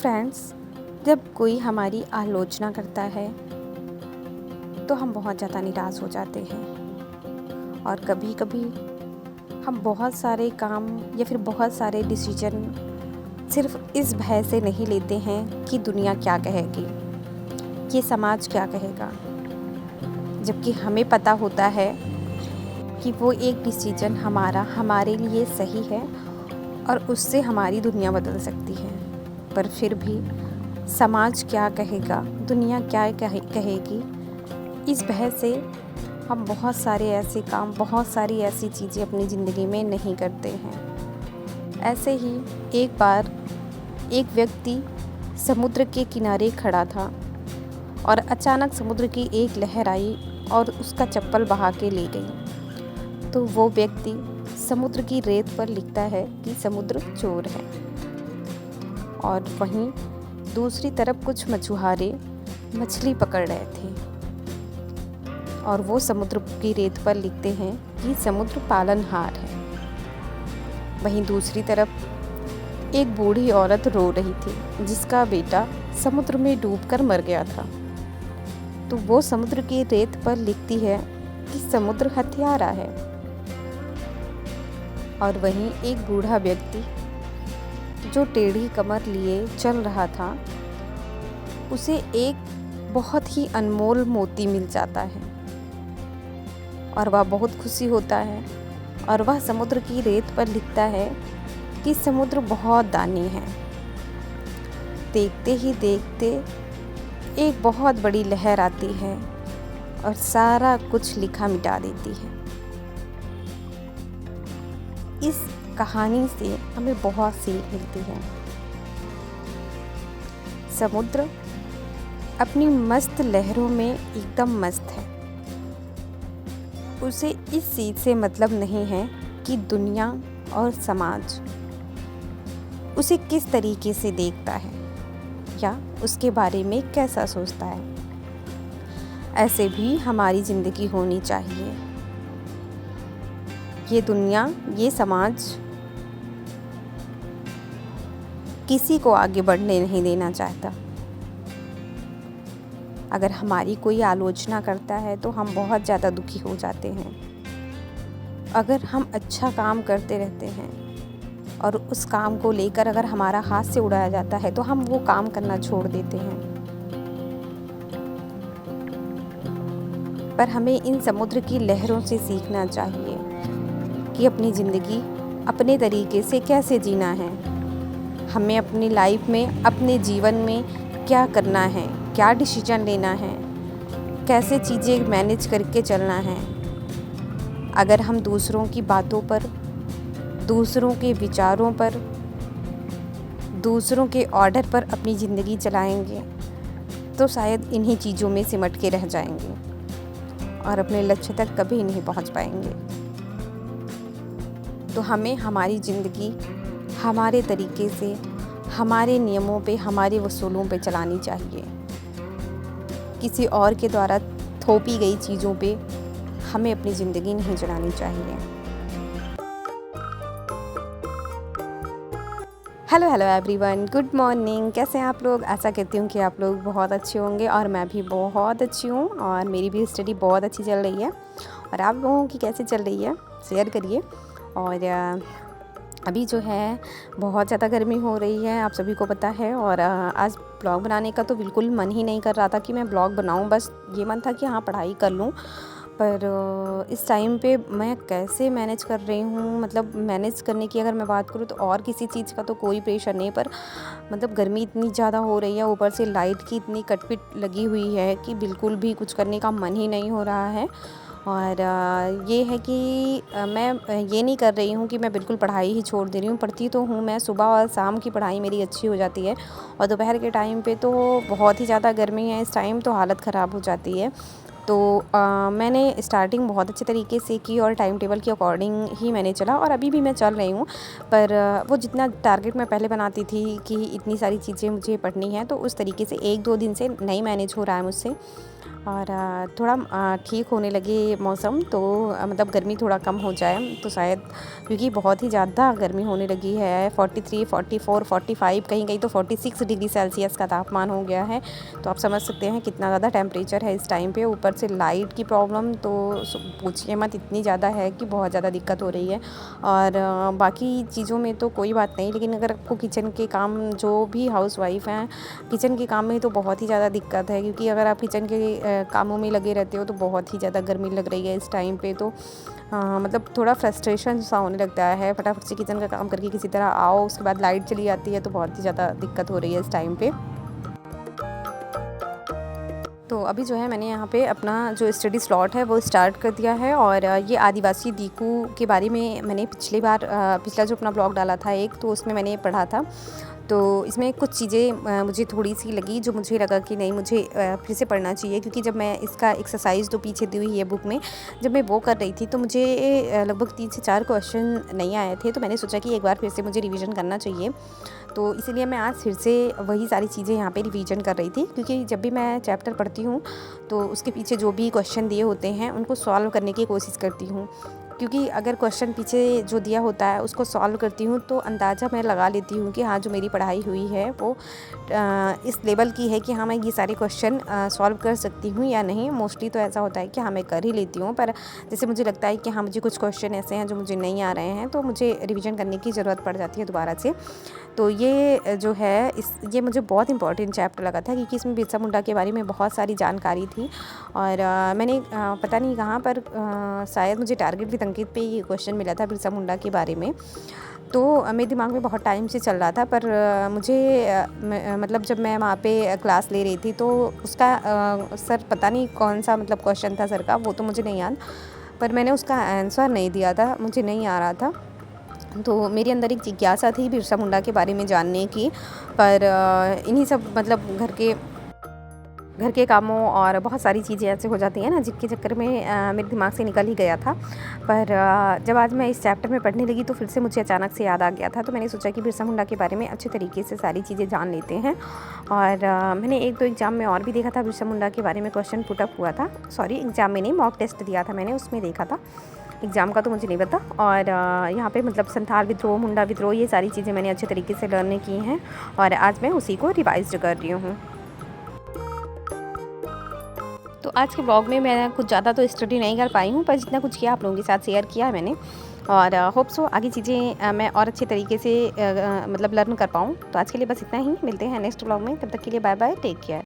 Friends, जब कोई हमारी आलोचना करता है तो हम बहुत ज़्यादा निराश हो जाते हैं और कभी कभी हम बहुत सारे काम या फिर बहुत सारे डिसीजन सिर्फ इस भय से नहीं लेते हैं कि दुनिया क्या कहेगी, ये समाज क्या कहेगा, जबकि हमें पता होता है कि वो एक डिसीजन हमारे लिए सही है और उससे हमारी दुनिया बदल सकती है। पर फिर भी समाज क्या कहेगा, दुनिया क्या कहेगी, इस भय से हम बहुत सारे ऐसे काम, बहुत सारी ऐसी चीज़ें अपनी ज़िंदगी में नहीं करते हैं। ऐसे ही एक बार एक व्यक्ति समुद्र के किनारे खड़ा था और अचानक समुद्र की एक लहर आई और उसका चप्पल बहा के ले गई। तो वो व्यक्ति समुद्र की रेत पर लिखता है कि समुद्र चोर है, और वहीं दूसरी तरफ कुछ मछुआरे मछली पकड़ रहे थे और वो समुद्र की रेत पर लिखते हैं कि समुद्र पालनहार है। वहीं दूसरी तरफ एक बूढ़ी औरत रो रही थी जिसका बेटा समुद्र में डूबकर मर गया था। तो वो समुद्र की रेत पर लिखती है कि समुद्र हत्यारा है। और वहीं एक बूढ़ा व्यक्ति जो टेढ़ी कमर लिए चल रहा था, उसे एक बहुत ही अनमोल मोती मिल जाता है और वह बहुत खुशी होता है और वह समुद्र की रेत पर लिखता है कि समुद्र बहुत दानी है। देखते ही देखते एक बहुत बड़ी लहर आती है और सारा कुछ लिखा मिटा देती है। इस कहानी से हमें बहुत सीख मिलती है। समुद्र अपनी मस्त लहरों में एकदम मस्त है। उसे इस चीज़ से मतलब नहीं है कि दुनिया और समाज उसे किस तरीके से देखता है या उसके बारे में कैसा सोचता है। ऐसे भी हमारी ज़िंदगी होनी चाहिए। ये दुनिया, ये समाज किसी को आगे बढ़ने नहीं देना चाहता। अगर हमारी कोई आलोचना करता है तो हम बहुत ज़्यादा दुखी हो जाते हैं। अगर हम अच्छा काम करते रहते हैं और उस काम को लेकर अगर हमारा हाथ से उड़ाया जाता है तो हम वो काम करना छोड़ देते हैं। पर हमें इन समुद्र की लहरों से सीखना चाहिए कि अपनी ज़िंदगी अपने तरीके से कैसे जीना है। हमें अपनी लाइफ में, अपने जीवन में क्या करना है, क्या डिसीजन लेना है, कैसे चीज़ें मैनेज करके चलना है। अगर हम दूसरों की बातों पर, दूसरों के विचारों पर, दूसरों के ऑर्डर पर अपनी ज़िंदगी चलाएंगे तो शायद इन्हीं चीज़ों में सिमट के रह जाएंगे और अपने लक्ष्य तक कभी नहीं पहुंच पाएंगे। तो हमें हमारी ज़िंदगी हमारे तरीके से, हमारे नियमों पे, हमारे वसूलों पे चलानी चाहिए। किसी और के द्वारा थोपी गई चीज़ों पे हमें अपनी ज़िंदगी नहीं चलानी चाहिए। Hello everyone, good morning. कैसे हैं आप लोग? आशा करती हूँ कि आप लोग बहुत अच्छे होंगे और मैं भी बहुत अच्छी हूँ और मेरी भी स्टडी बहुत अच्छी चल रही है। और आप लोगों की कैसे चल रही है, शेयर करिए। और अभी जो है बहुत ज़्यादा गर्मी हो रही है, आप सभी को पता है। और आज ब्लॉग बनाने का तो बिल्कुल मन ही नहीं कर रहा था कि मैं ब्लॉग बनाऊं। बस ये मन था कि हाँ, पढ़ाई कर लूं। पर इस टाइम पे मैं कैसे मैनेज कर रही हूँ, मतलब मैनेज करने की अगर मैं बात करूँ तो और किसी चीज़ का तो कोई प्रेशर नहीं, पर मतलब गर्मी इतनी ज़्यादा हो रही है, ऊपर से लाइट की इतनी कटपिट लगी हुई है कि बिल्कुल भी कुछ करने का मन ही नहीं हो रहा है। और ये है कि मैं ये नहीं कर रही हूँ कि मैं बिल्कुल पढ़ाई ही छोड़ दे रही हूँ। पढ़ती तो हूँ मैं, सुबह और शाम की पढ़ाई मेरी अच्छी हो जाती है और दोपहर के टाइम पे तो बहुत ही ज़्यादा गर्मी है इस टाइम, तो हालत ख़राब हो जाती है। तो मैंने स्टार्टिंग बहुत अच्छे तरीके से की और टाइम टेबल के अकॉर्डिंग ही मैंने चला और अभी भी मैं चल रही हूँ। पर वो जितना टारगेट मैं पहले बनाती थी कि इतनी सारी चीज़ें मुझे पढ़नी है, तो उस तरीके से 1-2 दिन से नहीं मैनेज हो रहा है मुझसे। और थोड़ा ठीक होने लगे मौसम, तो मतलब गर्मी थोड़ा कम हो जाए तो शायद, क्योंकि बहुत ही ज़्यादा गर्मी होने लगी है। 43, 44, 45, कहीं-कहीं तो 46 डिग्री सेल्सियस का तापमान हो गया है। तो आप समझ सकते हैं कितना ज़्यादा टेम्परेचर है इस टाइम पे। ऊपर से लाइट की प्रॉब्लम तो पूछिए मत, इतनी ज़्यादा है कि बहुत ज़्यादा दिक्कत हो रही है। और बाकी चीज़ों में तो कोई बात नहीं, लेकिन अगर आपको किचन के काम, जो भी हाउसवाइफ़ हैं, किचन के काम में तो बहुत ही ज़्यादा दिक्कत है, क्योंकि अगर आप किचन के कामों में लगे रहते हो तो बहुत ही ज़्यादा गर्मी लग रही है इस टाइम पे। तो मतलब थोड़ा फ्रस्ट्रेशन सा होने लगता है। फटाफट से किचन का काम करके किसी तरह आओ, उसके बाद लाइट चली जाती है तो बहुत ही ज़्यादा दिक्कत हो रही है इस टाइम पे। तो अभी जो है मैंने यहाँ पे अपना जो स्टडी स्लॉट है वो स्टार्ट कर दिया है। और ये आदिवासी दीकू के बारे में मैंने पिछली बार पिछला जो अपना ब्लॉग डाला था एक, तो उसमें मैंने पढ़ा था। तो इसमें कुछ चीज़ें मुझे थोड़ी-सी लगी, जो मुझे लगा कि नहीं, मुझे फिर से पढ़ना चाहिए, क्योंकि जब मैं इसका एक्सरसाइज़ जो पीछे दी हुई है बुक में, जब मैं वो कर रही थी तो मुझे लगभग 3 से 4 क्वेश्चन नहीं आए थे। तो मैंने सोचा कि एक बार फिर से मुझे रिवीजन करना चाहिए। तो इसीलिए मैं आज फिर से वही सारी चीज़ें यहाँ पे रिवीजन कर रही थी, क्योंकि जब भी मैं चैप्टर पढ़ती हूँ तो उसके पीछे जो भी क्वेश्चन दिए होते हैं उनको सॉल्व करने की कोशिश करती हूँ। क्योंकि अगर क्वेश्चन पीछे जो दिया होता है उसको सॉल्व करती हूँ तो अंदाज़ा मैं लगा लेती हूँ कि हाँ, जो मेरी पढ़ाई हुई है वो इस लेवल की है कि हाँ, मैं ये सारे क्वेश्चन सॉल्व कर सकती हूँ या नहीं। मोस्टली तो ऐसा होता है कि हाँ, मैं कर ही लेती हूँ, पर जैसे मुझे लगता है कि हाँ, मुझे कुछ क्वेश्चन ऐसे हैं जो मुझे नहीं आ रहे हैं, तो मुझे रिवीजन करने की ज़रूरत पड़ जाती है दोबारा से। तो ये जो है ये मुझे बहुत इंपॉर्टेंट चैप्टर लगा था, क्योंकि इसमें बिरसा मुंडा के बारे में बहुत सारी जानकारी थी। और मैंने पता नहीं कहाँ पर, शायद मुझे टारगेट विद अंकित पे ये क्वेश्चन मिला था बिरसा मुंडा के बारे में। तो मेरे दिमाग में बहुत टाइम से चल रहा था, पर मुझे मतलब जब मैं वहाँ पे क्लास ले रही थी तो उसका सर, पता नहीं कौन सा मतलब क्वेश्चन था सर का, वो तो मुझे नहीं याद, पर मैंने उसका आंसर नहीं दिया था, मुझे नहीं आ रहा था। तो मेरे अंदर एक जिज्ञासा थी बिरसा मुंडा के बारे में जानने की, पर इन्हीं सब मतलब घर के कामों और बहुत सारी चीज़ें ऐसे हो जाती हैं ना, जिनके चक्कर में मेरे दिमाग से निकल ही गया था। पर जब आज मैं इस चैप्टर में पढ़ने लगी तो फिर से मुझे अचानक से याद आ गया था। तो मैंने सोचा कि बिरसा मुंडा के बारे में अच्छे तरीके से सारी चीज़ें जान लेते हैं। और मैंने 1-2 एग्ज़ाम में और भी देखा था, बिरसा मुंडा के बारे में क्वेश्चन पुट अप हुआ था। सॉरी, एग्ज़ाम में नहीं, मॉक टेस्ट दिया था मैंने, उसमें देखा था। एग्ज़ाम का तो मुझे नहीं पता। और यहाँ पे मतलब संथाल विद्रोह, मुंडा विद्रोह, ये सारी चीज़ें मैंने अच्छे तरीके से लर्न की हैं और आज मैं उसी को रिवाइज़ कर रही हूँ। तो आज के ब्लॉग में मैं कुछ ज़्यादा तो स्टडी नहीं कर पाई हूँ, पर जितना कुछ किया आप लोगों के साथ शेयर किया है मैंने। और होप सो आगे चीज़ें मैं और अच्छे तरीके से मतलब लर्न कर पाऊँ। तो आज के लिए बस इतना ही, मिलते हैं नेक्स्ट ब्लॉग में, तब तक के लिए बाय बाय, टेक केयर।